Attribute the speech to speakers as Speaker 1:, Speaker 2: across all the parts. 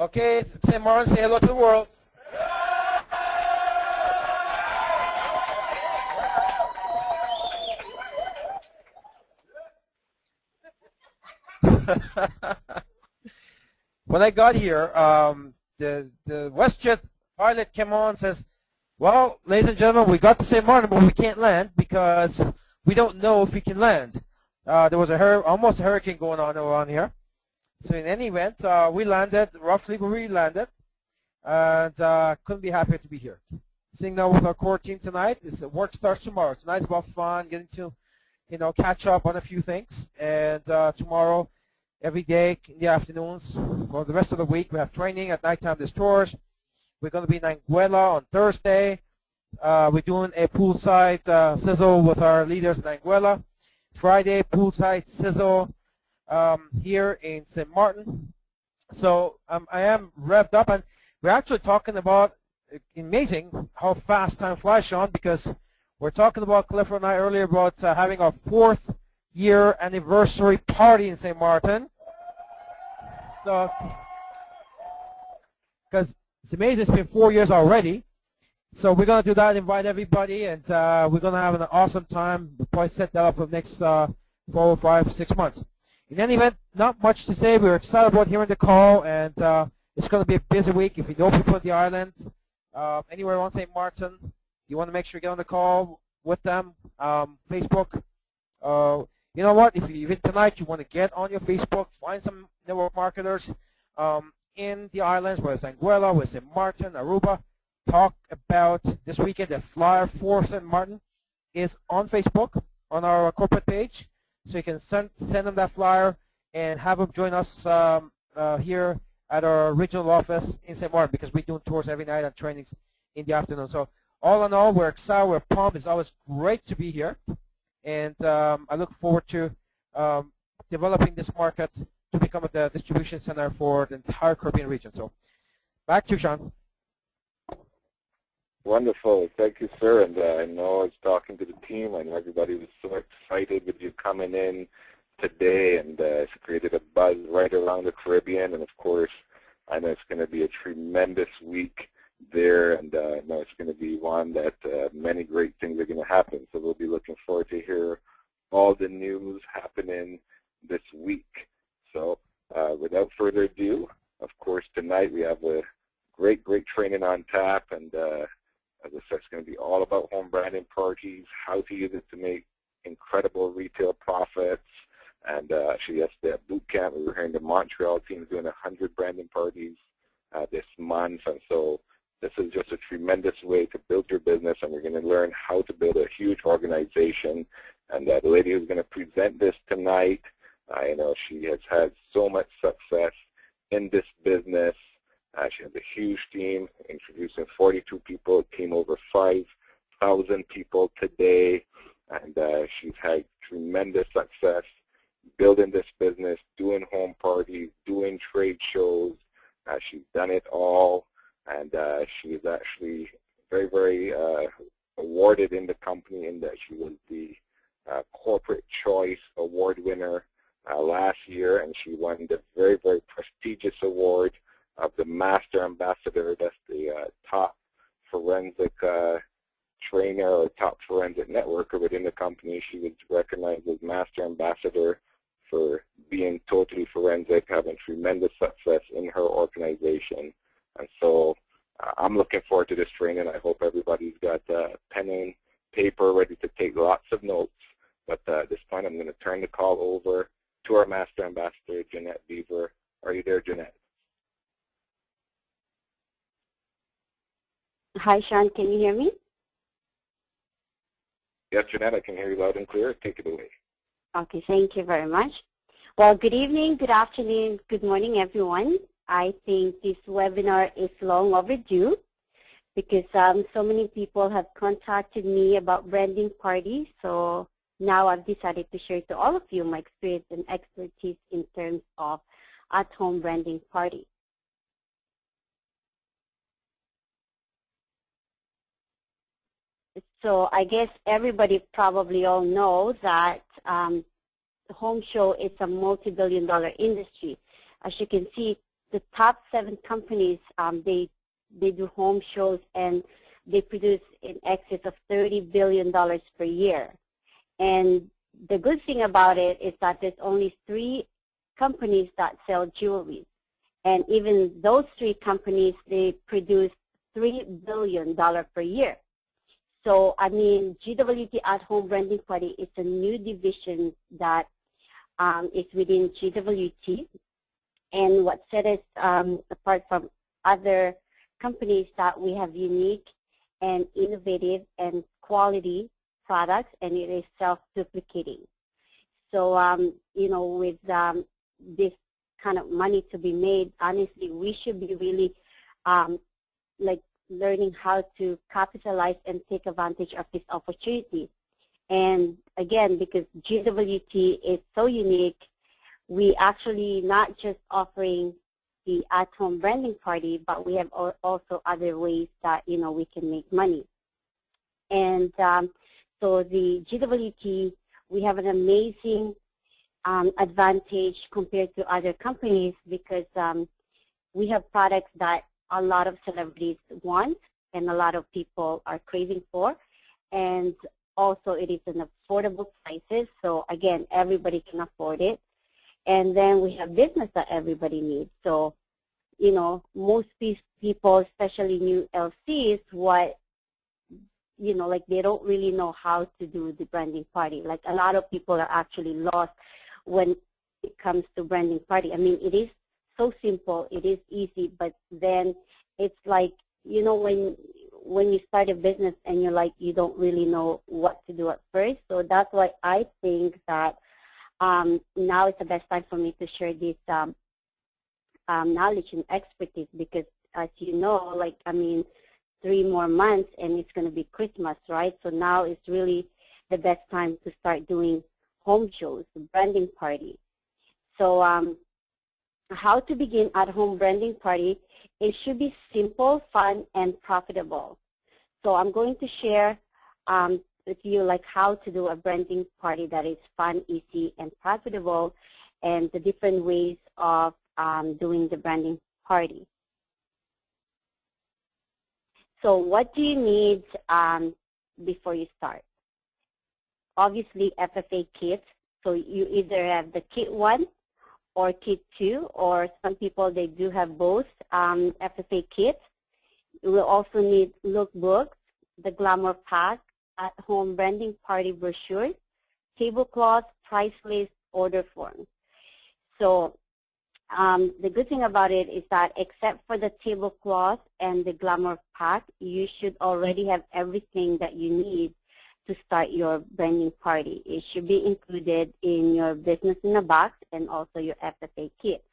Speaker 1: Okay, St. Martin, say hello to the world. When I got here, the WestJet pilot came on and says, well, ladies and gentlemen, we got to St. Martin, but we can't land because we don't know if we can land. There was almost a hurricane going on around here. So in any event, we landed roughly where we landed, and couldn't be happier to be here. Sitting now with our core team tonight. Work starts tomorrow. Tonight's about fun, getting to, catch up on a few things. And tomorrow, every day in the afternoons, for the rest of the week, we have training. At nighttime, there's tours. We're going to be in Anguilla on Thursday. We're doing a poolside sizzle with our leaders in Anguilla. Friday, poolside sizzle here in St. Martin. So I am revved up, and we're actually talking about, amazing how fast time flies, Sean, because we're talking about, Clifford and I earlier, about having our 4th year anniversary party in St. Martin. So, because it's amazing, it's been 4 years already. So we're going to do that, invite everybody, and we're going to have an awesome time. We'll probably set that up for the next 4, 5, 6 months. In any event, not much to say. We're excited about hearing the call, and it's going to be a busy week. If you know people in the island, anywhere around St. Martin, you want to make sure you get on the call with them. Facebook. You know what? If even tonight you want to get on your Facebook, find some network marketers in the islands, whether it's Anguilla, whether it's St. Martin, Aruba. Talk about this weekend. The flyer for St. Martin is on Facebook, on our corporate page. So you can send them that flyer and have them join us here at our regional office in St. Martin, because we're doing tours every night and trainings in the afternoon. So all in all, we're excited, we're pumped. It's always great to be here. And I look forward to developing this market to become the distribution center for the entire Caribbean region. So back to you, Sean.
Speaker 2: Wonderful. Thank you, sir. And I know I was talking to the team. I know everybody was so excited with you coming in today, and it's created a buzz right around the Caribbean. And, of course, I know it's going to be a tremendous week there, and I know it's going to be one that many great things are going to happen. So we'll be looking forward to hear all the news happening this week. So without further ado, of course, tonight we have a great training on tap, and as I said, it's going to be all about home branding parties, how to use it to make incredible retail profits. And actually yesterday at boot camp, we were hearing the Montreal team doing 100 branding parties this month. And so this is just a tremendous way to build your business, and we're going to learn how to build a huge organization. And the lady who's going to present this tonight, I know she has had so much success in this business. She has a huge team, introducing 42 people, a team over 5,000 people today, and she's had tremendous success building this business, doing home parties, doing trade shows. She's done it all, and she is actually very awarded in the company, in that she was the Corporate Choice Award winner last year, and she won the very prestigious award of the Master Ambassador. That's the top forensic trainer or top forensic networker within the company. She was recognized as Master Ambassador for being totally forensic, having tremendous success in her organization. And so I'm looking forward to this training. I hope everybody's got pen and paper ready to take lots of notes. But at this point, I'm going to turn the call over to our Master Ambassador, Jenett Beaver. Are you there, Jenett?
Speaker 3: Hi, Sean. Can you hear me?
Speaker 2: Yes, Jenett, I can hear you loud and clear. Take it away.
Speaker 3: Okay, thank you very much. Well, good evening, good afternoon, good morning, everyone. I think this webinar is long overdue because so many people have contacted me about branding parties. So now I've decided to share to all of you my experience and expertise in terms of at-home branding parties. So I guess everybody probably all knows that the home show is a multi-billion-dollar industry. As you can see, the top 7 companies, they do home shows, and they produce in excess of $30 billion per year. And the good thing about it is that there's only 3 companies that sell jewelry. And even those 3 companies, they produce $3 billion per year. So, I mean, GWT at-home branding party is a new division that is within GWT. And what set us apart from other companies that we have unique and innovative and quality products, and it is self-duplicating. So, you know, with this kind of money to be made, honestly, we should be really like learning how to capitalize and take advantage of this opportunity. And again, because GWT is so unique, we actually not just offering the at-home branding party, but we have also other ways that, you know, we can make money. And so the GWT, we have an amazing advantage compared to other companies because we have products that a lot of celebrities want and a lot of people are craving for. And also it is an affordable prices. So again, everybody can afford it. And then we have business that everybody needs. So, you know, most people, especially new LCs, what, you know, like they don't really know how to do the branding party. Like a lot of people are actually lost when it comes to branding party. I mean, it is so simple, it is easy, but then it's like, you know, when you start a business and you're like, you don't really know what to do at first. So that's why I think that now is the best time for me to share this knowledge and expertise because, as you know, like, I mean, 3 more months and it's going to be Christmas, right? So now is really the best time to start doing home shows, branding party. So how to begin at-home branding party? It should be simple, fun, and profitable. So I'm going to share with you like how to do a branding party that is fun, easy, and profitable, and the different ways of doing the branding party. So what do you need before you start? Obviously, FFA kit. So you either have the kit 1 or kit 2, or some people, they do have both FFA kits. You will also need lookbooks, the glamour pack, at-home branding party brochure, tablecloth, price list, order form. So the good thing about it is that except for the tablecloth and the glamour pack, you should already have everything that you need to start your branding party. It should be included in your business in a box and also your FFA kit.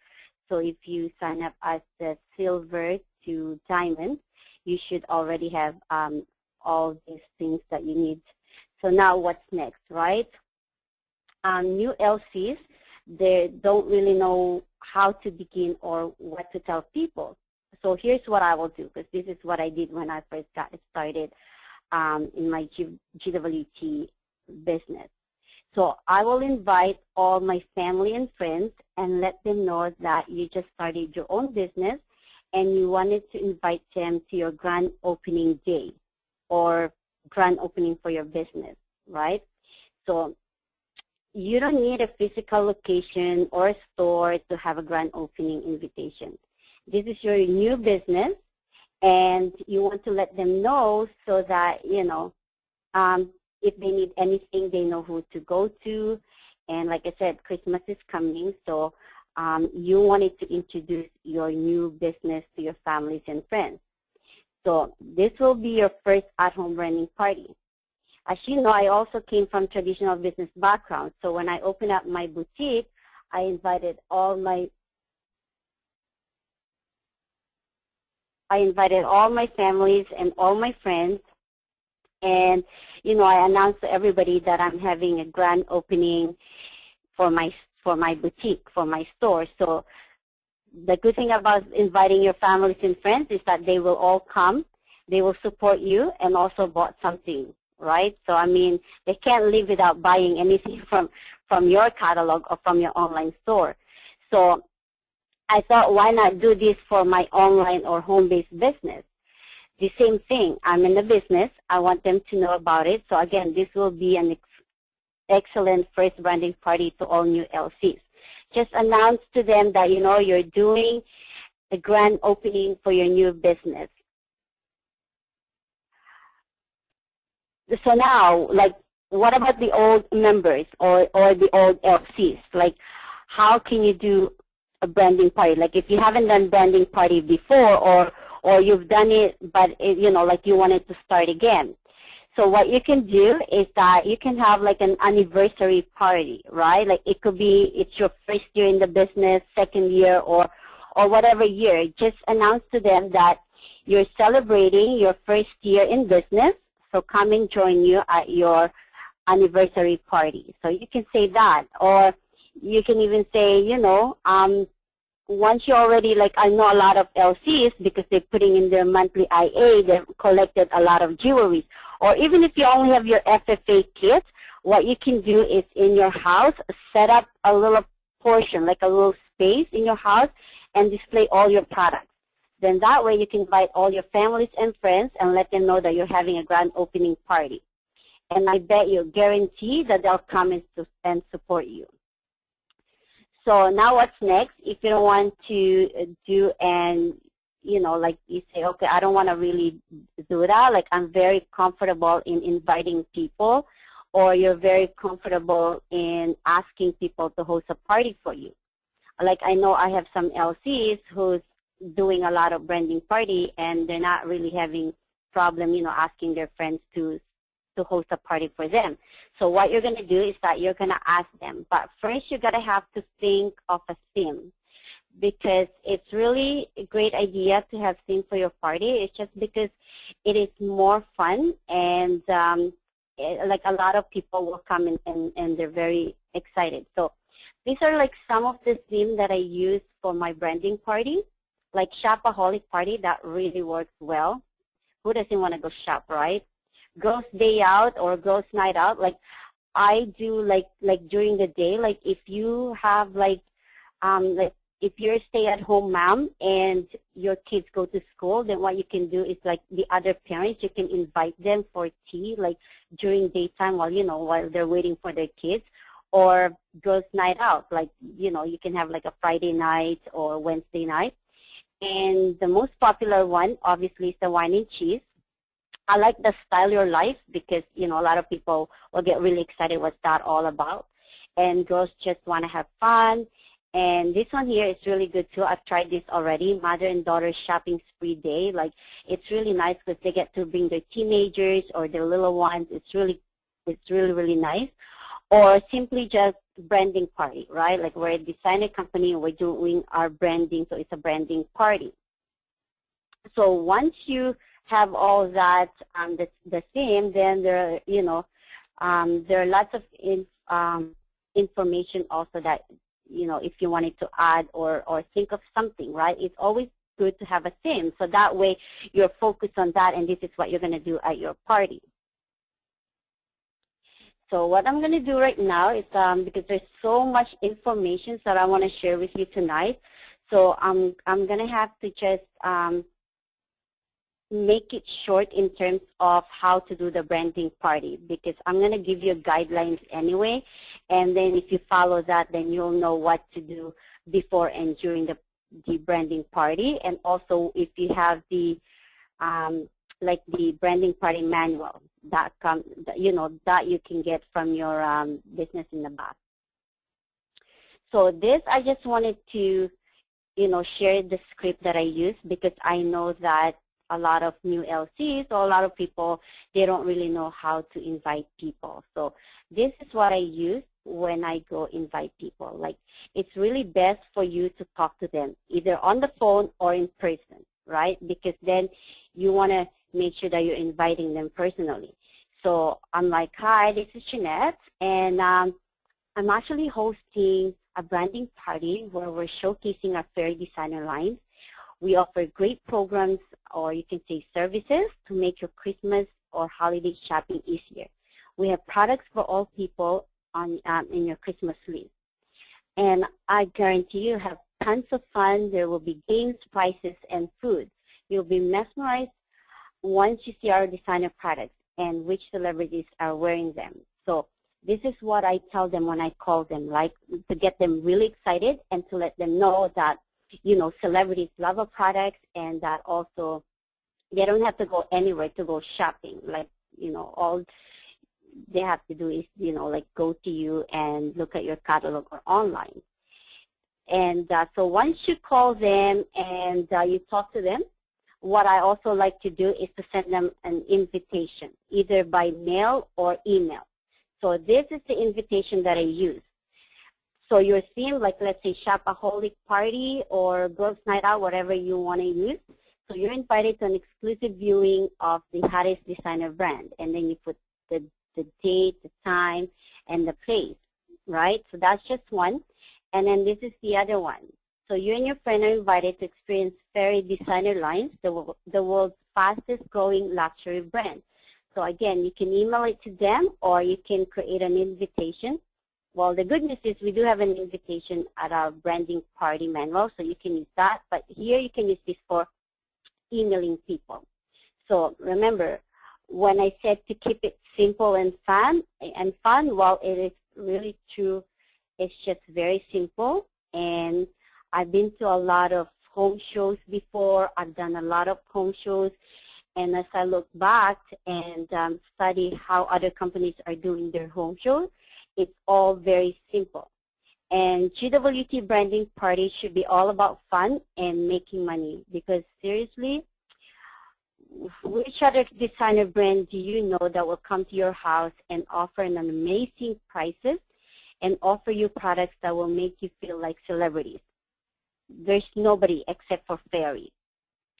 Speaker 3: So if you sign up as the silver to diamond, you should already have all these things that you need. So now what's next, right? New LCs, they don't really know how to begin or what to tell people. So here's what I will do, because this is what I did when I first got started in my GWT business. So I will invite all my family and friends and let them know that you just started your own business and you wanted to invite them to your grand opening day or grand opening for your business, right? So you don't need a physical location or a store to have a grand opening invitation. This is your new business, and you want to let them know so that, you know, if they need anything, they know who to go to. And like I said, Christmas is coming, so you wanted to introduce your new business to your families and friends. So this will be your first at-home branding party. As you know, I also came from traditional business background. So when I opened up my boutique, I invited all my families and all my friends. And, you know, I announced to everybody that I'm having a grand opening for my boutique, for my store. So the good thing about inviting your families and friends is that they will all come, they will support you, and also bought something, right? So, I mean, they can't live without buying anything from your catalog or from your online store. So I thought, why not do this for my online or home-based business? The same thing. I'm in the business. I want them to know about it. So again, this will be an excellent first branding party to all new LCs. Just announce to them that, you know, you're doing a grand opening for your new business. So now, like, what about the old members or the old LCs? Like, how can you do a branding party? Like, if you haven't done branding party before, or you've done it, but you know, like you wanted to start again. So what you can do is that you can have like an anniversary party, right? Like it could be it's your first year in the business, second year, or whatever year. Just announce to them that you're celebrating your first year in business. So come and join you at your anniversary party. So you can say that, or you can even say, you know, once you already, like, I know a lot of LCs because they're putting in their monthly IA, they've collected a lot of jewelry. Or even if you only have your FFA kit, what you can do is in your house, set up a little portion, like a little space in your house, and display all your products. Then that way you can invite all your families and friends and let them know that you're having a grand opening party. And I bet you, guarantee that they'll come and support you. So now what's next? If you don't want to do, and you know, like you say, okay, I don't want to really do that. Like I'm very comfortable in inviting people, or you're very comfortable in asking people to host a party for you. Like I know I have some LCs who's doing a lot of branding party, and they're not really having problem, you know, asking their friends to host a party for them. So what you're going to do is that you're going to ask them. But first, you got to have to think of a theme, because it's really a great idea to have theme for your party. It's just because it is more fun, and like a lot of people will come and they're very excited. So these are like some of the themes that I use for my branding party, like shopaholic party. That really works well. Who doesn't want to go shop, right? Girls' day out or girls' night out, like I do, like during the day, like if you have like if you're a stay-at-home mom and your kids go to school, then what you can do is like the other parents, you can invite them for tea, like during daytime while, you know, while they're waiting for their kids, or girls' night out, like, you know, you can have like a Friday night or Wednesday night. And the most popular one, obviously, is the wine and cheese. I like the Style Your Life because, you know, a lot of people will get really excited what's that all about. And girls just want to have fun. And this one here is really good too. I've tried this already, mother and daughter shopping spree day. Like, it's really nice because they get to bring their teenagers or their little ones. It's really, really nice. Or simply just branding party, right? Like we're a designer company and we're doing our branding, so it's a branding party. So once you have all that, the theme, then there, you know, there are lots of information also that, you know, if you wanted to add or think of something, right? It's always good to have a theme, so that way you're focused on that, and this is what you're going to do at your party. So what I'm going to do right now is, because there's so much information that I want to share with you tonight, so I'm going to have to just make it short in terms of how to do the branding party, because I'm going to give you guidelines anyway, and then if you follow that, then you'll know what to do before and during the branding party. And also if you have the like the branding party manual that you know, that you can get from your business in the back. So this, I just wanted to, you know, share the script that I use, because I know that a lot of new LCs or a lot of people, they don't really know how to invite people. So this is what I use when I go invite people. Like, it's really best for you to talk to them either on the phone or in person, right? Because then you want to make sure that you're inviting them personally. So I'm like, hi, this is Jenett, and I'm actually hosting a branding party where we're showcasing our Feri designer lines. We offer great programs, or you can say services, to make your Christmas or holiday shopping easier. We have products for all people on in your Christmas list. And I guarantee you have tons of fun. There will be games, prizes, and food. You'll be mesmerized once you see our designer products and which celebrities are wearing them. So this is what I tell them when I call them, like to get them really excited and to let them know that, you know, celebrities love our products and that also they don't have to go anywhere to go shopping. Like, you know, all they have to do is, you know, like go to you and look at your catalog or online. And so once you call them and you talk to them, what I also like to do is to send them an invitation, either by mail or email. So this is the invitation that I use. So your theme, like let's say Shopaholic Party or Girls Night Out, whatever you want to use. So you're invited to an exclusive viewing of the hottest designer brand. And then you put the date, the time, and the place, right? So that's just one. And then this is the other one. So you and your friend are invited to experience Feri Designer Lines, the world's fastest growing luxury brand. So again, you can email it to them or you can create an invitation. Well, the good news is we do have an invitation at our branding party manual, so you can use that. But here you can use this for emailing people. So remember, when I said to keep it simple and fun, well, it is really true. It's just very simple. And I've been to a lot of home shows before. I've done a lot of home shows. And as I look back and study how other companies are doing their home shows, it's all very simple. And GWT branding parties should be all about fun and making money, because seriously, which other designer brand do you know that will come to your house and offer an amazing prices and offer you products that will make you feel like celebrities? There's nobody except for Feri,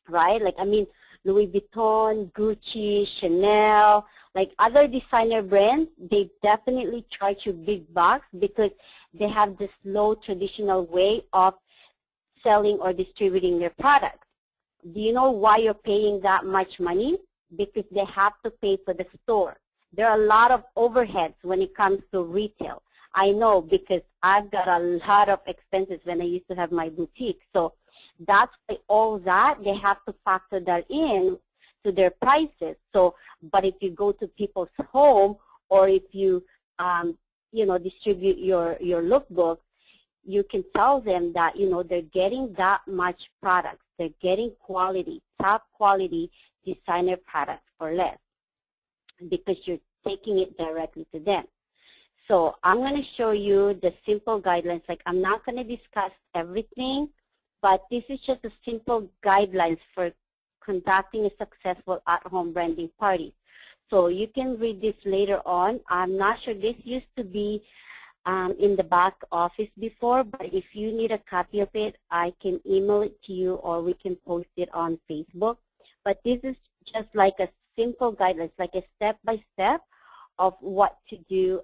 Speaker 3: right? Like, I mean, Louis Vuitton, Gucci, Chanel, like other designer brands, they definitely charge you big bucks because they have this slow traditional way of selling or distributing their products. Do you know why you're paying that much money? Because they have to pay for the store. There are a lot of overheads when it comes to retail. I know because I've got a lot of expenses when I used to have my boutique. So that's why all that, they have to factor that in to their prices. So, but if you go to people's home or if you, you know, distribute your lookbook, you can tell them that, you know, they're getting that much products. They're getting quality, top quality designer products for less because you're taking it directly to them. So I'm going to show you the simple guidelines. Like, I'm not going to discuss everything, but this is just a simple guidelines for conducting a successful at-home branding party. So you can read this later on. I'm not sure, this used to be in the back office before, but if you need a copy of it, I can email it to you or we can post it on Facebook. But this is just like a simple guidelines, like a step-by-step of what to do,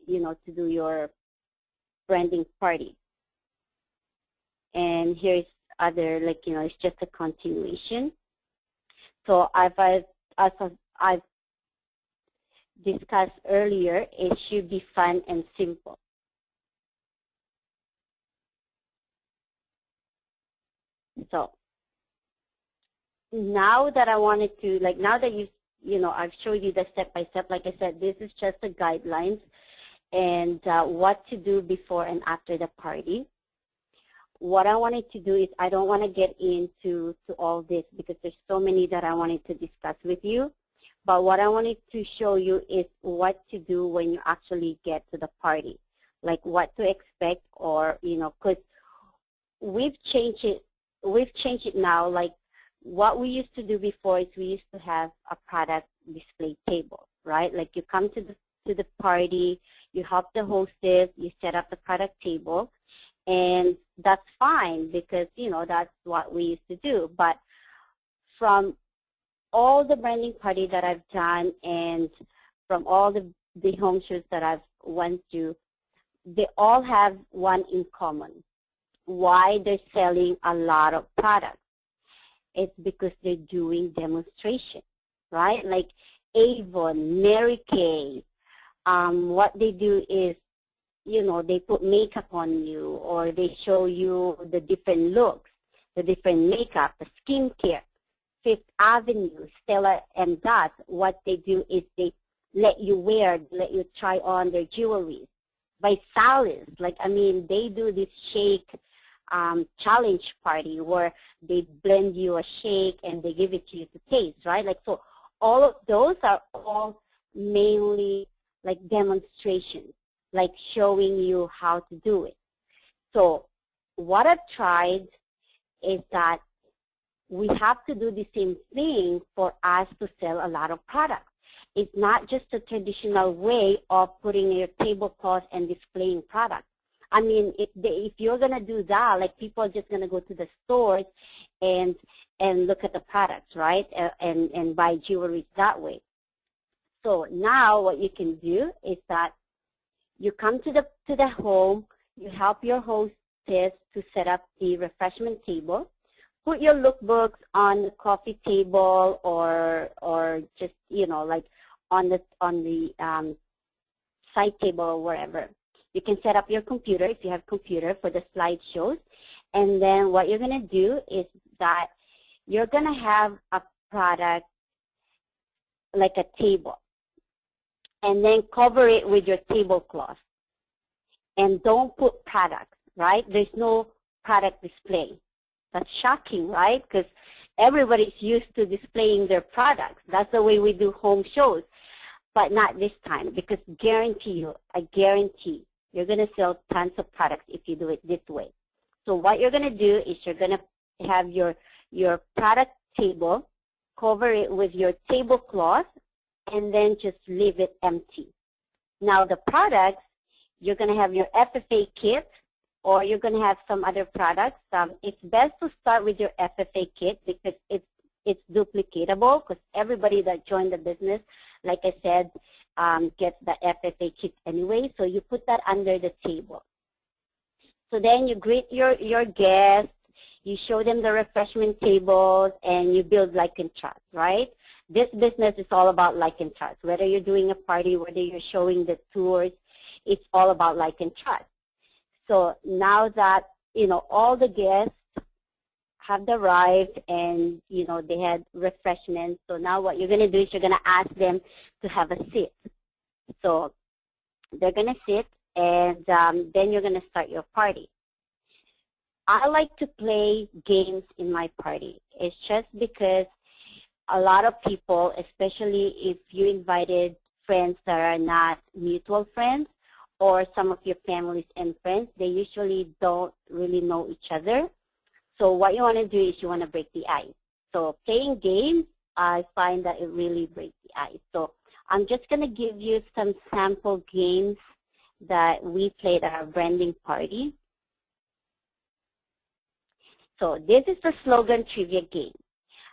Speaker 3: you know, to do your branding party. And here's other, like, you know, it's just a continuation. So as I've discussed earlier, it should be fun and simple. So now that I wanted to, like, now that you know, I've showed you the step-by-step, like I said, this is just the guidelines and what to do before and after the party. What I wanted to do is I don't want to get into all this because there's so many that I wanted to discuss with you. But what I wanted to show you is what to do when you actually get to the party, like what to expect, or, you know, because we've changed it now. Like what we used to do before is we used to have a product display table, right? Like you come to the party, you help the hostess, you set up the product table, and that's fine because, you know, that's what we used to do. But from all the branding party that I've done and from all the home shows that I've went to, they all have one in common. Why they're selling a lot of products? It's because they're doing demonstration, right? Like Avon, Mary Kay, what they do is they put makeup on you, or they show you the different looks, the different makeup, the skincare. Fifth Avenue, Stella and Dot, what they do is they let you wear, let you try on their jewelry. By Sally's, they do this shake challenge party where they blend you a shake and they give it to you to taste, right? So all of those are all mainly demonstrations, showing you how to do it. So what I've tried is that we have to do the same thing for us to sell a lot of products. It's not just a traditional way of putting your tablecloth and displaying products. If you're going to do that, people are just going to go to the stores and look at the products, right, and buy jewelry that way. So now what you can do is that you come to the home, you help your hostess to set up the refreshment table, put your lookbooks on the coffee table or just on the side table or wherever. You can set up your computer if you have computer for the slideshows, and then what you're going to do is that you're going to have a product like a table, and then cover it with your tablecloth, and don't put products, right? There's no product display. That's shocking, right? Because everybody's used to displaying their products. That's the way we do home shows. But not this time, because I guarantee you're going to sell tons of products if you do it this way. So what you're going to do is you're going to have your product table, cover it with your tablecloth, and then just leave it empty. Now the products, you're going to have your FFA kit, or you're going to have some other products. It's best to start with your FFA kit because it's duplicatable, because everybody that joined the business, like I said, gets the FFA kit anyway. So you put that under the table. So then you greet your guests, you show them the refreshment tables, and you build like and trust, right? This business is all about like and trust. Whether you're doing a party, whether you're showing the tours, it's all about like and trust. So now that, all the guests have arrived and, they had refreshments, so now what you're going to do is you're going to ask them to have a seat. So they're going to sit, and then you're going to start your party. I like to play games in my party. It's just because a lot of people, especially if you invited friends that are not mutual friends, or some of your families and friends, they usually don't really know each other. So what you want to do is you want to break the ice. So playing games, I find that it really breaks the ice. So I'm just going to give you some sample games that we played at our branding party. So this is the slogan trivia game.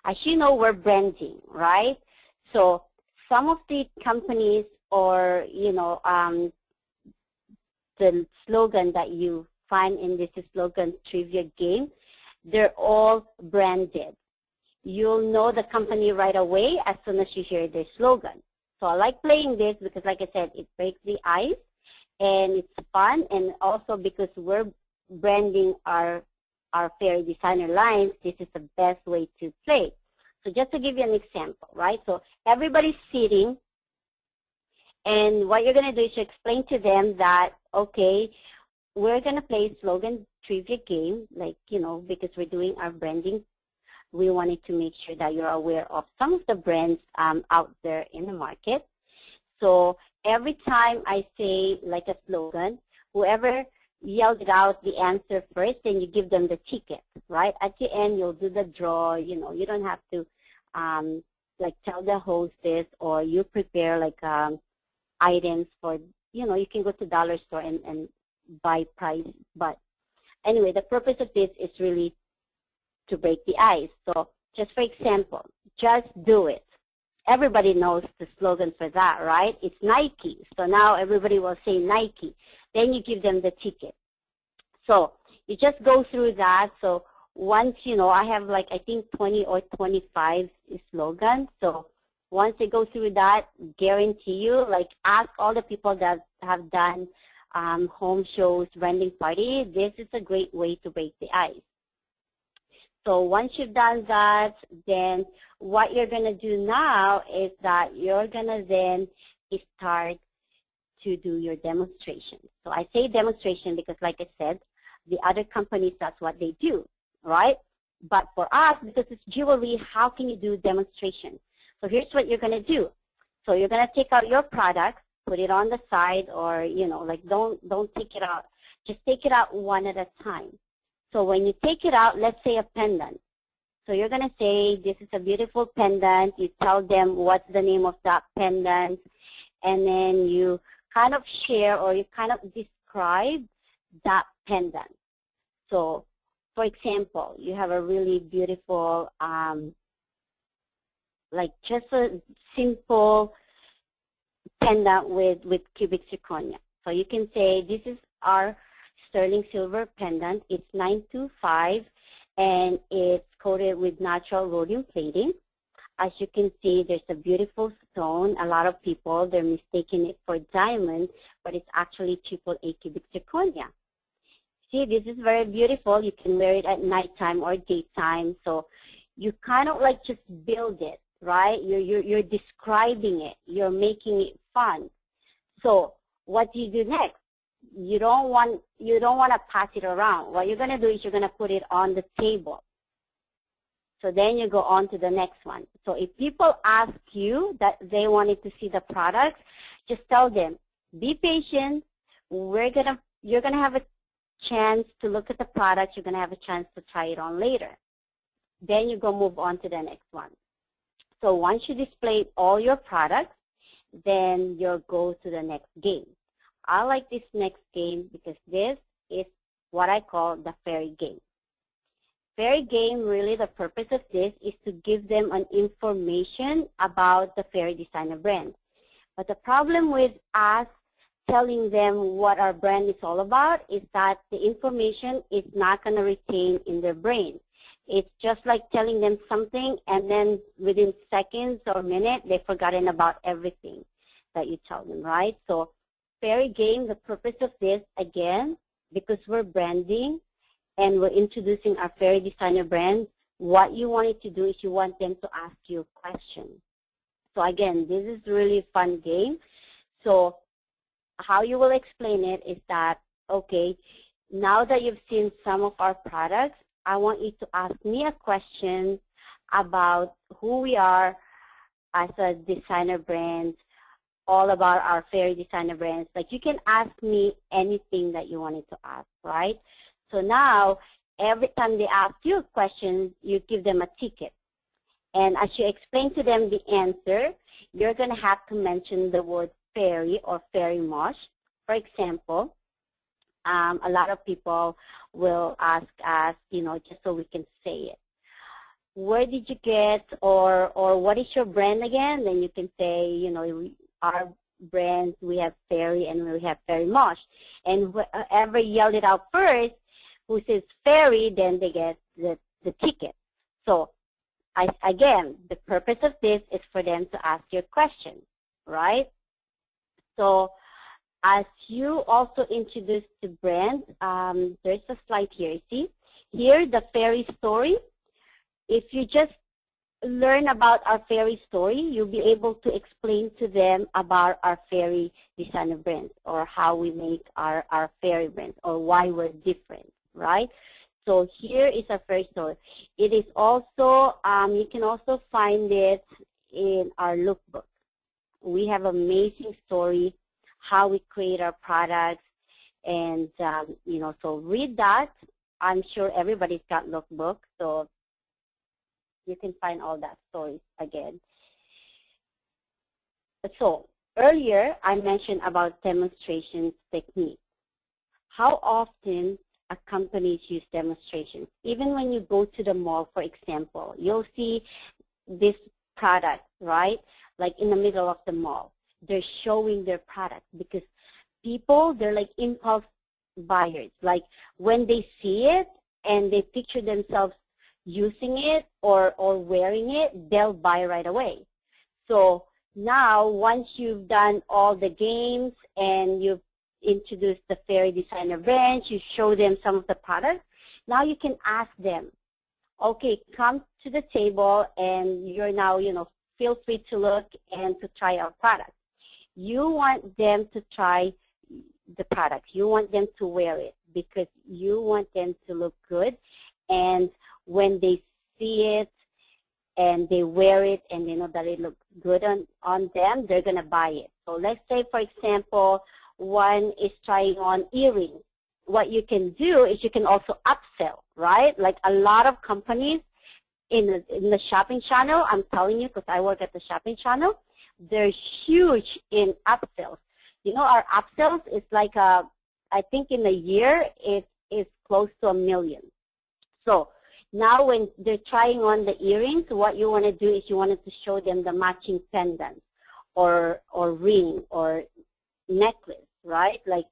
Speaker 3: As you know, we're branding, right? So some of the companies or, the slogan that you find in this slogan trivia game, they're all branded. You'll know the company right away as soon as you hear their slogan. So I like playing this because, like I said, it breaks the ice and it's fun, and also because we're branding our Feri designer lines, this is the best way to play. So just to give you an example, right? So everybody's sitting, and what you're going to do is you explain to them that, okay, we're going to play slogan trivia game, because we're doing our branding. We wanted to make sure that you're aware of some of the brands out there in the market. So every time I say like a slogan, whoever yelled it out the answer first, then you give them the ticket, right? At the end, you'll do the draw. You don't have to tell the hostess, or you prepare items for, you can go to dollar store and buy price. But anyway, the purpose of this is really to break the ice. So just for example, just do it. Everybody knows the slogan for that, right? It's Nike. So now everybody will say Nike. Then you give them the ticket. So you just go through that. So once, I have I think 20 or 25 slogans. So once they go through that, guarantee you, ask all the people that have done home shows, branding party, this is a great way to break the ice. So once you've done that, then what you're going to do now is that you're going to then start to do your demonstration. So I say demonstration because, like I said, the other companies, that's what they do, right? But for us, because it's jewelry, how can you do demonstration? So here's what you're going to do. So you're going to take out your product, put it on the side, or, you know, like don't take it out. Just take it out one at a time. So when you take it out, let's say a pendant. So you're going to say, this is a beautiful pendant. You tell them what's the name of that pendant, and then you kind of share or you kind of describe that pendant. So, for example, you have a really beautiful, like just a simple pendant with cubic zirconia. So you can say, this is our sterling silver pendant. It's 925, and it's coated with natural rhodium plating. As you can see, there's a beautiful stone. A lot of people, they're mistaking it for diamond, but it's actually AAA cubic zirconia. See, this is very beautiful. You can wear it at nighttime or daytime. So you kind of like just build it, right? You're describing it. You're making it fun. So what do you do next? You don't want to pass it around. What you're going to do is you're going to put it on the table. So then you go on to the next one. So if people ask you that they wanted to see the products, just tell them, be patient. You're going to have a chance to look at the product. You're going to have a chance to try it on later. Then you go move on to the next one. So once you display all your products, then you'll go to the next game. I like this next game because this is what I call the Feri game. Feri game, really the purpose of this is to give them an information about the Feri designer brand. But the problem with us telling them what our brand is all about is that the information is not going to retain in their brain. It's just like telling them something and then within seconds or minutes, they've forgotten about everything that you tell them, right? So Feri game, the purpose of this, again, because we're branding and we're introducing our Feri designer brand, what you wanted to do is you want them to ask you a question. So again, this is really a fun game. So how you will explain it is that, okay, now that you've seen some of our products, I want you to ask me a question about who we are as a designer brand, all about our Feri designer brands. Like you can ask me anything that you wanted to ask, right? So now, every time they ask you a question, you give them a ticket. And as you explain to them the answer, you're going to have to mention the word Feri or Feri mosh. For example, a lot of people will ask us, you know, just so we can say it. Where did you get, or what is your brand again? Then you can say, you know, our brands, we have Feri and we have Feri mosh. And whoever yelled it out first, who says Feri, then they get the ticket. So again, the purpose of this is for them to ask you a question, right? So as you also introduce the brand, there's a slide here. See, here the Feri story. If you just learn about our Feri story, you'll be able to explain to them about our Feri designer brands or how we make our Feri brands or why we're different, right? So here is our Feri story. It is also, you can also find it in our lookbook. We have amazing story, how we create our products, and you know, so read that. I'm sure everybody's got lookbook, so you can find all that stories again. So earlier I mentioned about demonstration technique. How often companies use demonstrations? Even when you go to the mall, for example, you'll see this product, right? Like in the middle of the mall. They're showing their product because people, they're like impulse buyers. Like when they see it and they picture themselves using it or wearing it, they'll buy right away. So now once you've done all the games and you've introduce the Feri designer bench, you show them some of the products. Now you can ask them, okay, come to the table and you're now, feel free to look and to try our product. You want them to try the product. You want them to wear it because you want them to look good. And when they see it and they wear it and they know that it looks good on them, they're going to buy it. So let's say, for example, one is trying on earrings. What you can do is you can also upsell, right? Like a lot of companies in the shopping channel, I'm telling you because I work at the shopping channel, they're huge in upsells. Our upsells is like I think in a year it is close to $1 million. So now when they're trying on the earrings, what you want to do is you wanted to show them the matching pendant or ring or necklace, right? Like,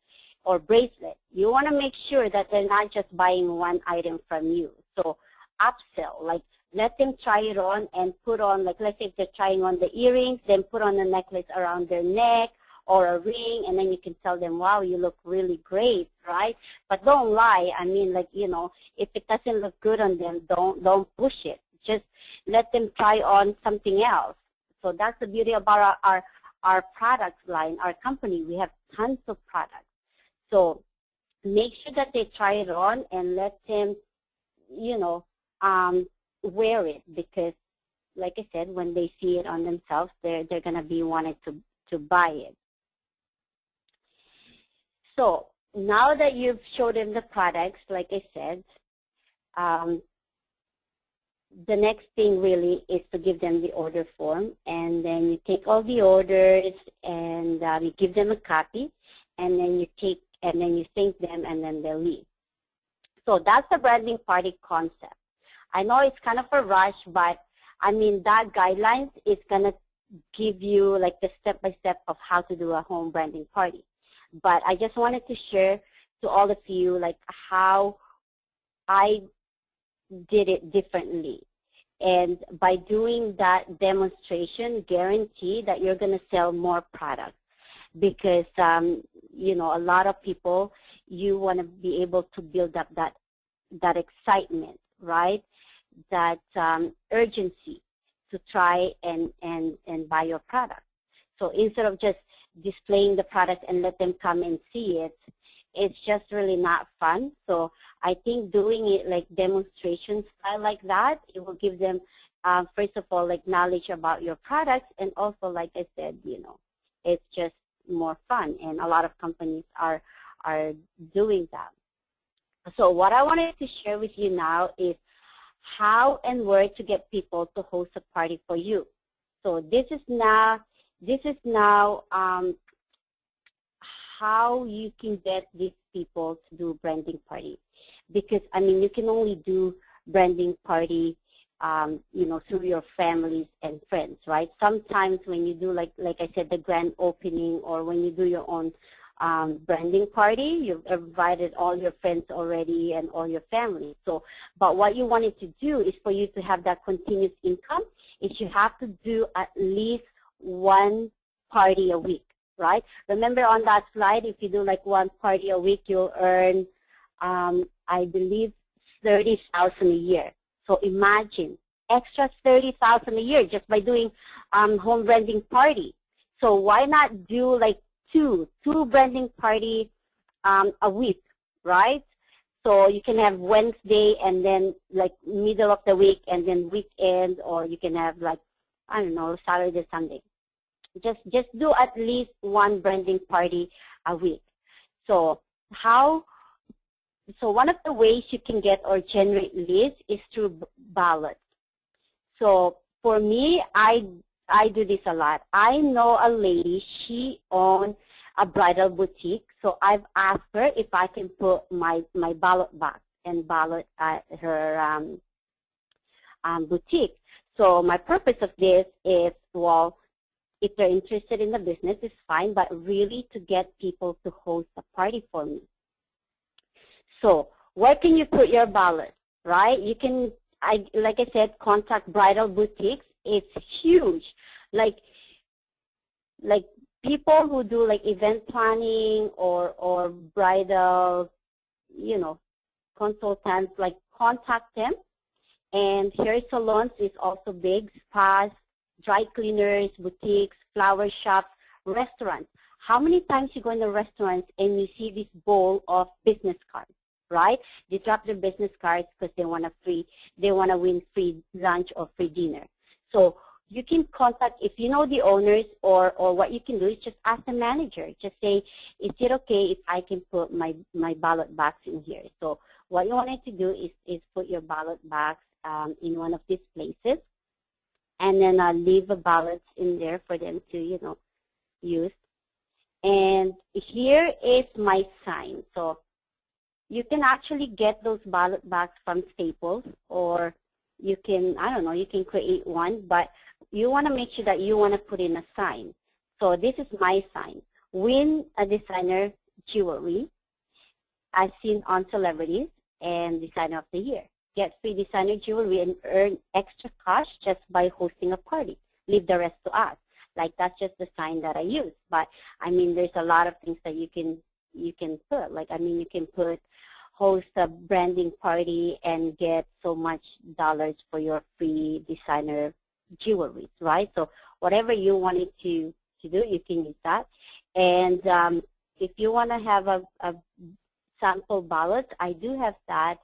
Speaker 3: or bracelet. You want to make sure that they're not just buying one item from you. So upsell, like let them try it on and put on, like let's say if they're trying on the earrings, then put on a necklace around their neck or a ring, and then you can tell them, wow, you look really great, right? But don't lie. I mean, like, if it doesn't look good on them, don't push it. Just let them try on something else. So that's the beauty about our product line, our company. We have tons of products. So make sure that they try it on and let them, wear it, because like I said, when they see it on themselves, they're going to be wanting to buy it. So now that you've showed them the products, like I said, the next thing really is to give them the order form, and then you take all the orders and you give them a copy, and then you thank them, and then they'll leave. So that's the branding party concept. I know it's kind of a rush, but I mean that guidelines is gonna give you like the step-by-step of how to do a home branding party. But I just wanted to share to all of you like how I did it differently. And by doing that demonstration, guarantee that you're going to sell more products. Because, a lot of people, you want to be able to build up that excitement, right? That urgency to try and buy your product. So instead of just displaying the product and let them come and see it, it's just really not fun. So I think doing it like demonstration style like that, it will give them, first of all, like knowledge about your products, and also, like I said, it's just more fun, and a lot of companies are doing that. So what I wanted to share with you now is how and where to get people to host a party for you. So this is now how you can get these people to do branding party. Because, I mean, you can only do branding party, through your families and friends, right? Sometimes when you do, like I said, the grand opening, or when you do your own branding party, you've invited all your friends already and all your family. So, but what you wanted to do is for you to have that continuous income, is you have to do at least one party a week, right? Remember on that slide, if you do like one party a week, you'll earn, I believe, $30,000 a year. So imagine, extra $30,000 a year just by doing home branding party. So why not do like two branding party a week, right? So you can have Wednesday and then like middle of the week and then weekend, or you can have like, I don't know, Saturday, Sunday. Just do at least one branding party a week. So one of the ways you can get or generate leads is through ballots. So for me, I do this a lot. I know a lady, she owns a bridal boutique, so I've asked her if I can put my ballot box and ballot at her boutique. So my purpose of this is, well, if they're interested in the business, it's fine, but really to get people to host a party for me. So where can you put your ballot, right? You can, like I said, contact bridal boutiques. It's huge. Like people who do like event planning or bridal, consultants, like contact them. And hair salons is also big, spas, dry cleaners, boutiques, flower shops, restaurants. How many times you go in the restaurants and you see this bowl of business cards, right? They drop their business cards because they want to win free lunch or free dinner. So you can contact, if you know the owners, or what you can do is just ask the manager. Just say, is it okay if I can put my ballot box in here? So what you wanted to do is put your ballot box in one of these places, and then leave the ballots in there for them to, use. And here is my sign. So you can actually get those ballot box from Staples, or you can, I don't know, you can create one, but you want to make sure that you want to put in a sign. So this is my sign. Win a designer jewelry as seen on celebrities and designer of the year. Get free designer jewelry and earn extra cash just by hosting a party. Leave the rest to us. Like, that's just the sign that I use. But I mean, there's a lot of things that you can put. Like, I mean, you can put host a branding party and get so much dollars for your free designer jewelry, right? So whatever you wanted to do, you can use that. And if you want to have a sample ballot, I do have that.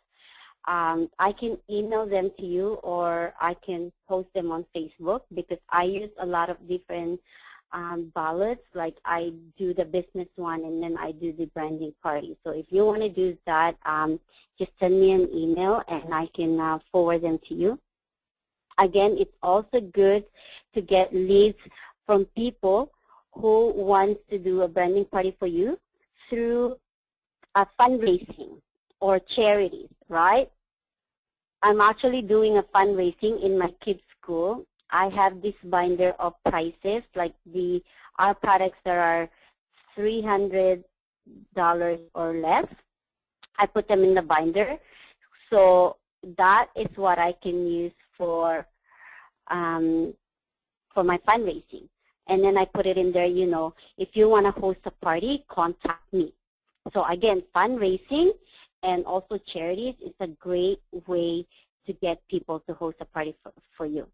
Speaker 3: I can email them to you, or I can post them on Facebook, because I use a lot of different ballots. Like, I do the business one, and then I do the branding party. So if you want to do that, just send me an email, and I can forward them to you. Again, it's also good to get leads from people who want to do a branding party for you through a fundraising or charities, right? I'm actually doing a fundraising in my kids' school. I have this binder of prices, like our products that are $300 or less. I put them in the binder. So that is what I can use for my fundraising. And then I put it in there, if you want to host a party, contact me. So again, fundraising and also charities is a great way to get people to host a party for you.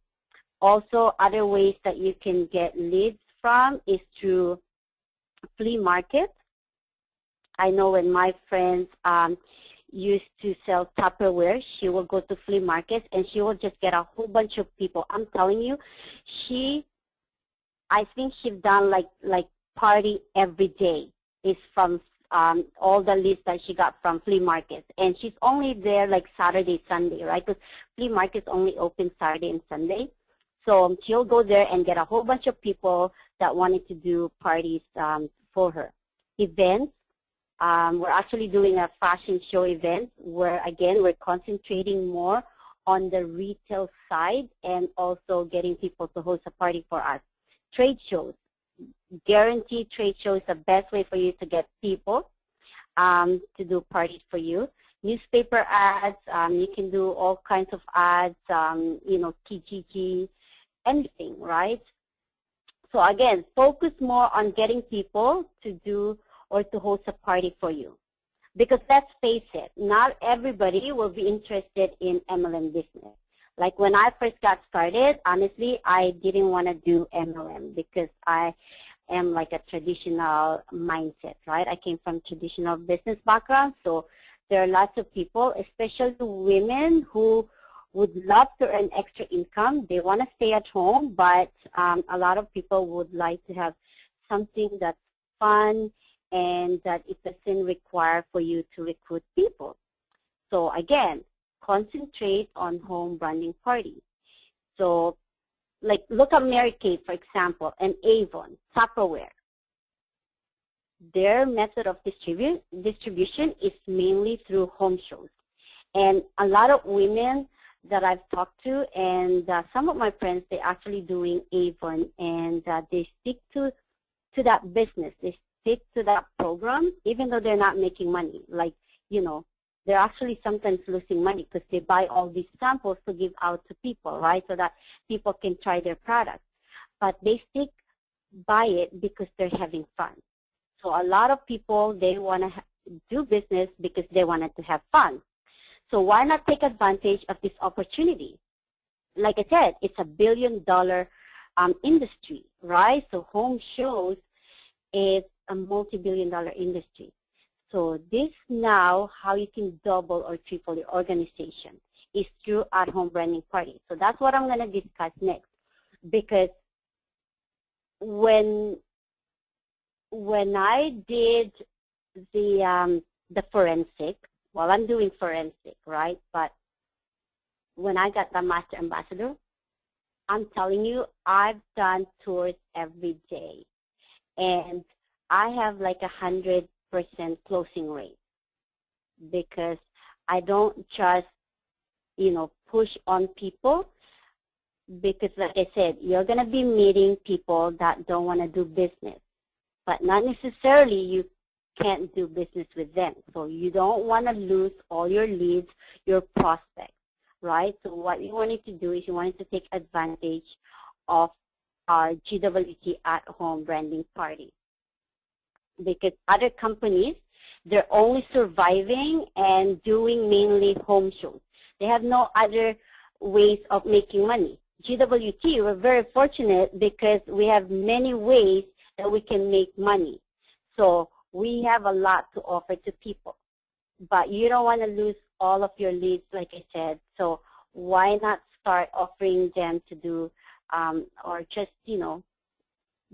Speaker 3: Also, other ways that you can get leads from is through flea markets. I know when my friends used to sell Tupperware, she will go to flea markets and she will just get a whole bunch of people. I'm telling you, I think she's done like party every day is from all the leads that she got from flea markets. And she's only there like Saturday, Sunday, right? Because flea markets only open Saturday and Sunday. So she'll go there and get a whole bunch of people that wanted to do parties for her. Events. We're actually doing a fashion show event where, again, we're concentrating more on the retail side and also getting people to host a party for us. Trade shows. Guaranteed trade show is the best way for you to get people to do parties for you. Newspaper ads. You can do all kinds of ads, TGG, anything, right? So again, focus more on getting people to do or to host a party for you. Because let's face it, not everybody will be interested in MLM business. Like when I first got started, honestly, I didn't want to do MLM because I am like a traditional mindset, right? I came from traditional business background, so there are lots of people, especially women, who would love to earn extra income. They want to stay at home, but a lot of people would like to have something that's fun and that it doesn't require for you to recruit people. So again, concentrate on home branding parties. So like look at Mary Kay, for example, and Avon, Tupperware. Their method of distribution is mainly through home shows. And a lot of women that I've talked to, and some of my friends, they're actually doing Avon, and they stick to that business. They stick to that program, even though they're not making money. Like, they're actually sometimes losing money because they buy all these samples to give out to people, right, so that people can try their products. But they stick buy it because they're having fun. So a lot of people, they want to do business because they wanted to have fun. So why not take advantage of this opportunity? Like I said, it's a billion-dollar industry, right? So home shows is a multi-billion-dollar industry. So this now, how you can double or triple your organization is through at-home branding parties. So that's what I'm going to discuss next. Because when I did the forensic, well, I'm doing forensic, right? But when I got the Master Ambassador, I'm telling you, I've done tours every day. And I have like 100% closing rate because I don't just, push on people because, like I said, you're going to be meeting people that don't want to do business, but not necessarily you can't do business with them. So you don't want to lose all your leads, your prospects, right? So what you wanted to do is you wanted to take advantage of our GWT at-home branding party. Because other companies, they're only surviving and doing mainly home shows. They have no other ways of making money. GWT, we're very fortunate because we have many ways that we can make money. So we have a lot to offer to people. But you don't want to lose all of your leads, like I said. So why not start offering them to do or just,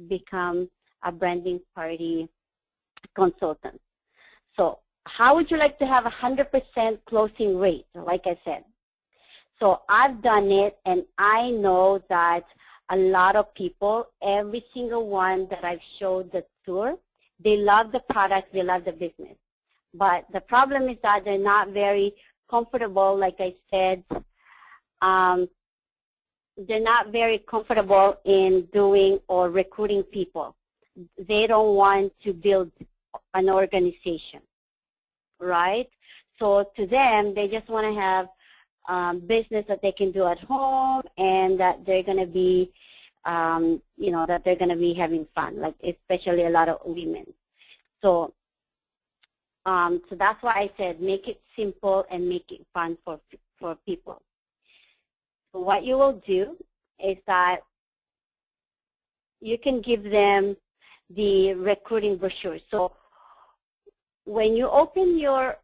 Speaker 3: become a branding party consultant. So how would you like to have 100% closing rate, like I said? So I've done it, and I know that a lot of people, every single one that I've showed the tour, they love the product, they love the business. But the problem is that they're not very comfortable, like I said. They're not very comfortable in doing or recruiting people. They don't want to build an organization, right? So to them, they just want to have business that they can do at home and that they're going to be, that they're going to be having fun, like especially a lot of women. So, so that's why I said make it simple and make it fun for people. So what you will do is that you can give them the recruiting brochure. So when you open your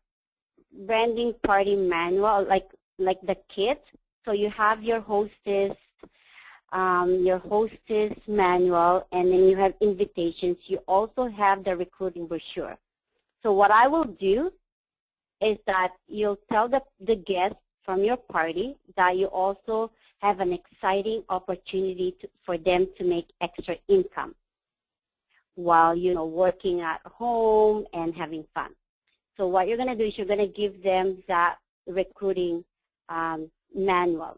Speaker 3: branding party manual, like the kit, so you have your hostess manual, and then you have invitations. You also have the recruiting brochure. So what I will do is that you'll tell the guests from your party that you also have an exciting opportunity for them to make extra income while, working at home and having fun. So what you're going to do is you're going to give them that recruiting manual.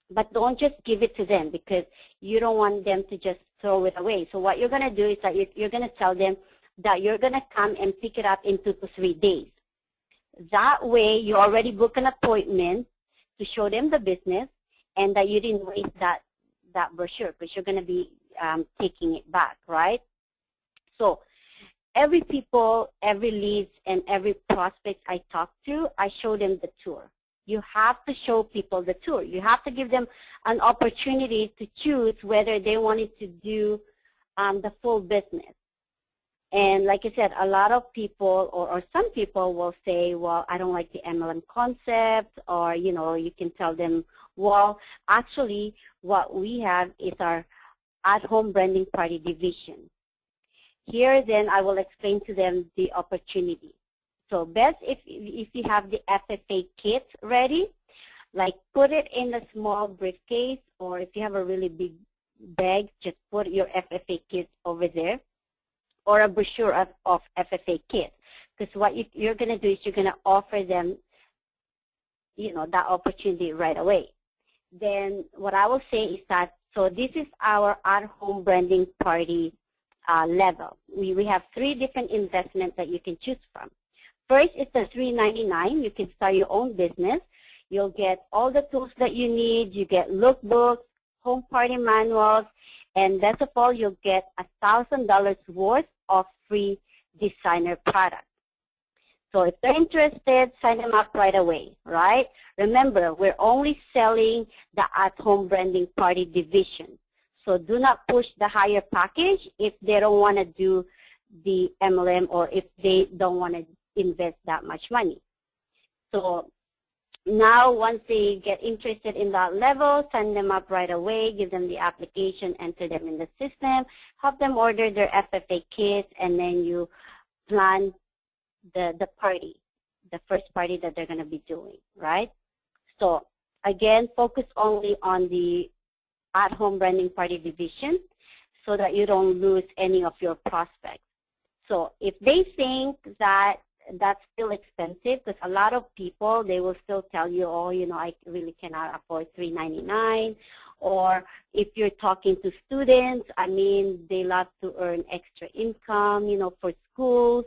Speaker 3: But don't just give it to them because you don't want them to just throw it away. So what you're going to do is that you're going to tell them that you're going to come and pick it up in 2 to 3 days. That way you already book an appointment to show them the business and that you didn't waste that brochure because you're going to be taking it back, right? So every leads and every prospect I talk to, I show them the tour. You have to show people the tour. You have to give them an opportunity to choose whether they wanted to do the full business. And like I said, a lot of people or some people will say, well, I don't like the MLM concept, or, you can tell them, well, actually what we have is our at-home branding party division. Here then I will explain to them the opportunity. So best if you have the FFA kit ready, like put it in a small briefcase, or if you have a really big bag, just put your FFA kit over there, or a brochure of FFA kit. Because what you're going to do is you're going to offer them, that opportunity right away. Then what I will say is that, so this is our at-home branding party level. We have 3 different investments that you can choose from. First is the $3.99. You can start your own business. You'll get all the tools that you need. You get lookbooks, home party manuals, And best of all, you'll get $1,000 worth of free designer products. So if they're interested, sign them up right away, right? Remember, we're only selling the at-home branding party division. So do not push the higher package if they don't want to do the MLM or if they don't want to invest that much money. So now once they get interested in that level, sign them up right away, give them the application, enter them in the system, help them order their FFA kits, and then you plan the party, the first party that they're going to be doing, right? So again, focus only on the at-home branding party division so that you don't lose any of your prospects. So if they think that that's still expensive, because a lot of people, they will still tell you, oh, you know, I really cannot afford $3.99. Or if you're talking to students, I mean, they love to earn extra income, you know, for schools,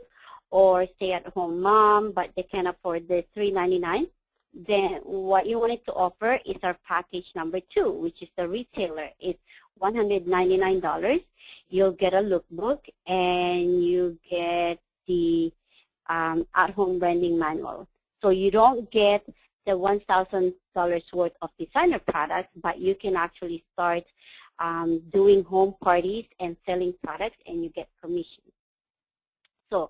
Speaker 3: or stay-at-home mom, but they can't afford the $3.99, then what you wanted to offer is our package number 2, which is the retailer. It's $199. You'll get a lookbook, and you get the at-home branding manual. So you don't get the $1,000 worth of designer products, but you can actually start doing home parties and selling products, and you get commission. So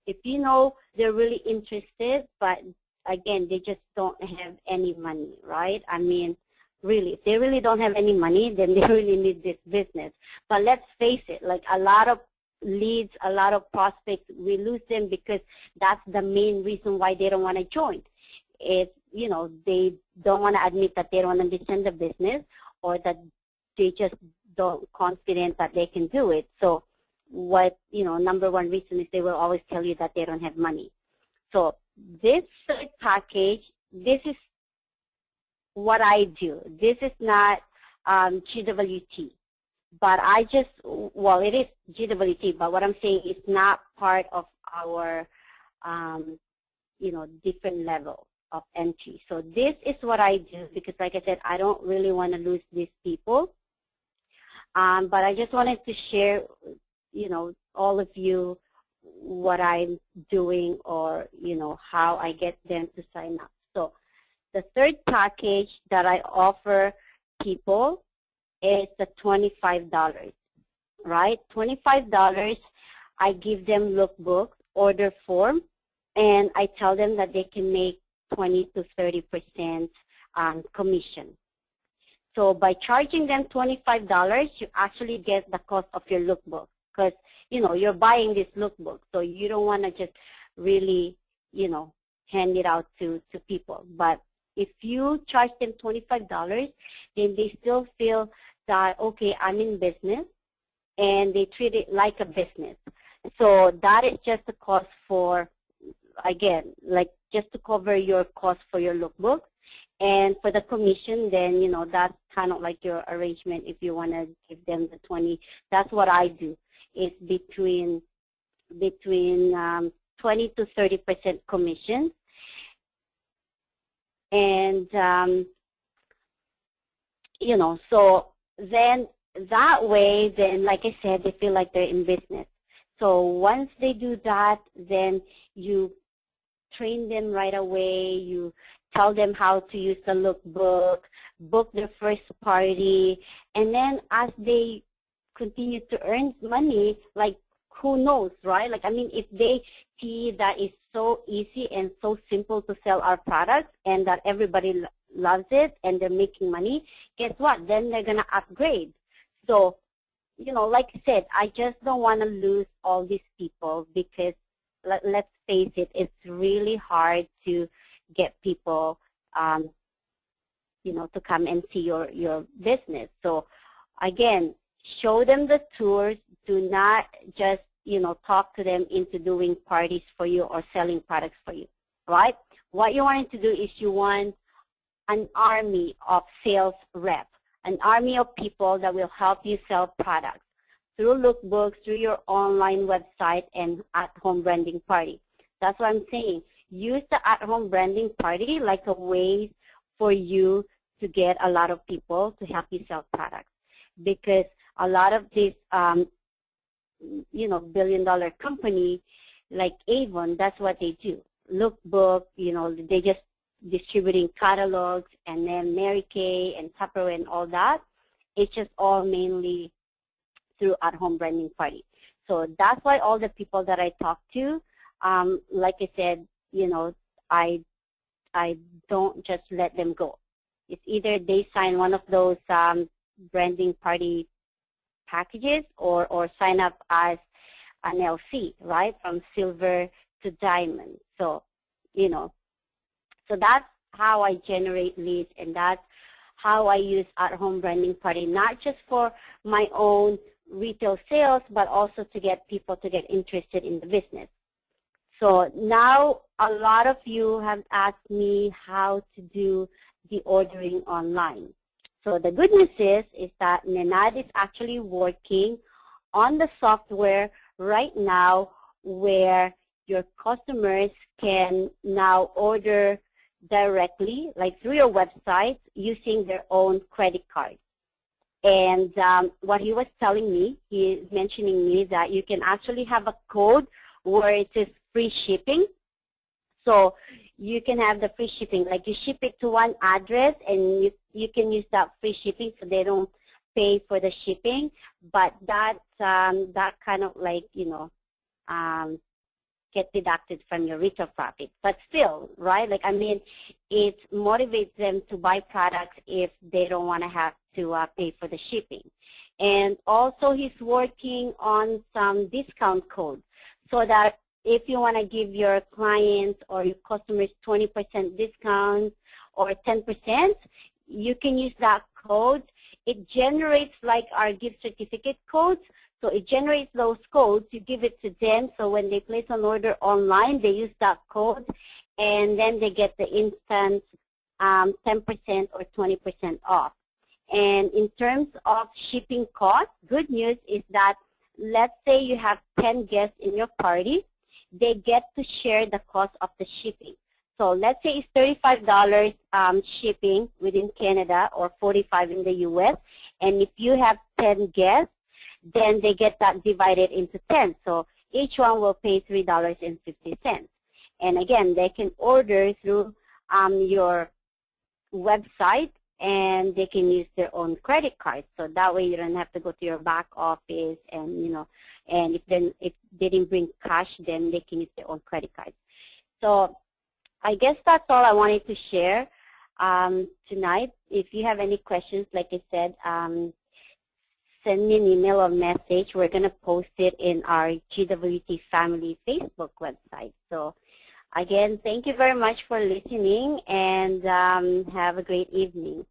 Speaker 3: if you know they're really interested, but again, they just don't have any money, right? I mean, really, if they really don't have any money, then they really need this business. But let's face it, like a lot of leads, a lot of prospects, we lose them because that's the main reason why they don't want to join. It's, you know, they don't want to admit that they don't understand the business, or that they just don't confident that they can do it. So what, you know, number one reason is they will always tell you that they don't have money. So this third package, this is what I do. This is not GWT, but I just, well, it is GWT, but what I'm saying is not part of our, you know, different level of entry. So this is what I do because, like I said, I don't really want to lose these people. But I just wanted to share, you know, all of you what I'm doing, or, you know, how I get them to sign up. So the third package that I offer people is the $25, right? $25, I give them lookbook, order form, and I tell them that they can make 20 to 30% commission. So by charging them $25, you actually get the cost of your lookbook, because, you know, you're buying this lookbook, so you don't want to just really, you know, hand it out to people. But if you charge them $25, then they still feel that, okay, I'm in business, and they treat it like a business. So that is just the cost for, again, like just to cover your cost for your lookbook. And for the commission, then, you know, that's kind of like your arrangement if you want to give them the 20. That's what I do. It's between 20 to 30% commission. And, you know, so then that way, then, like I said, they feel like they're in business. So once they do that, then you train them right away. You tell them how to use the lookbook, book their first party, and then as they continue to earn money, like, who knows, right? Like, I mean, if they see that it's so easy and so simple to sell our products and that everybody loves it and they're making money, guess what? Then they're going to upgrade. So, you know, like I said, I just don't want to lose all these people because, let's face it, it's really hard to get people, you know, to come and see your business. So, again, show them the tours. Do not just, you know, talk to them into doing parties for you or selling products for you, right? What you want to do is you want an army of sales reps, an army of people that will help you sell products through lookbooks, through your online website, and at-home branding party. That's what I'm saying. Use the at-home branding party like a way for you to get a lot of people to help you sell products. Because a lot of these, billion-dollar company like Avon, that's what they do. Lookbook, they just distributing catalogs, and then Mary Kay and Tupperware and all that. It's just all mainly through at-home branding party. So that's why all the people that I talk to, like I said, I don't just let them go. It's either they sign one of those branding party packages or sign up as an LC, right, from silver to diamond. So, so that's how I generate leads, and that's how I use at-home branding party, not just for my own retail sales, but also to get people to get interested in the business. So now a lot of you have asked me how to do the ordering online. So the good news is that Jenett is actually working on the software right now where your customers can now order directly, like through your website, using their own credit card. And what he was telling me, he is mentioning me that you can actually have a code where it says free shipping. So you can have the free shipping, like you ship it to one address and you can use that free shipping so they don't pay for the shipping. But that kind of like, get deducted from your retail profit. But still, right, like, I mean, it motivates them to buy products if they don't want to have to pay for the shipping. And also he's working on some discount codes so that if you want to give your clients or your customers 20% discount or 10%, you can use that code. It generates like our gift certificate codes. So it generates those codes, you give it to them, so when they place an order online, they use that code, and then they get the instant 10% or 20% off. And in terms of shipping costs, good news is that let's say you have 10 guests in your party, they get to share the cost of the shipping. So let's say it's $35 shipping within Canada or $45 in the U.S., and if you have 10 guests, then they get that divided into 10. So each one will pay $3.50. And again, they can order through your website, and they can use their own credit card. So that way you don't have to go to your back office, and and if they didn't bring cash, then they can use their own credit card. So I guess that's all I wanted to share tonight. If you have any questions, like I said, send me an email or message. We're going to post it in our GWT Family Facebook website. So again, thank you very much for listening, and have a great evening.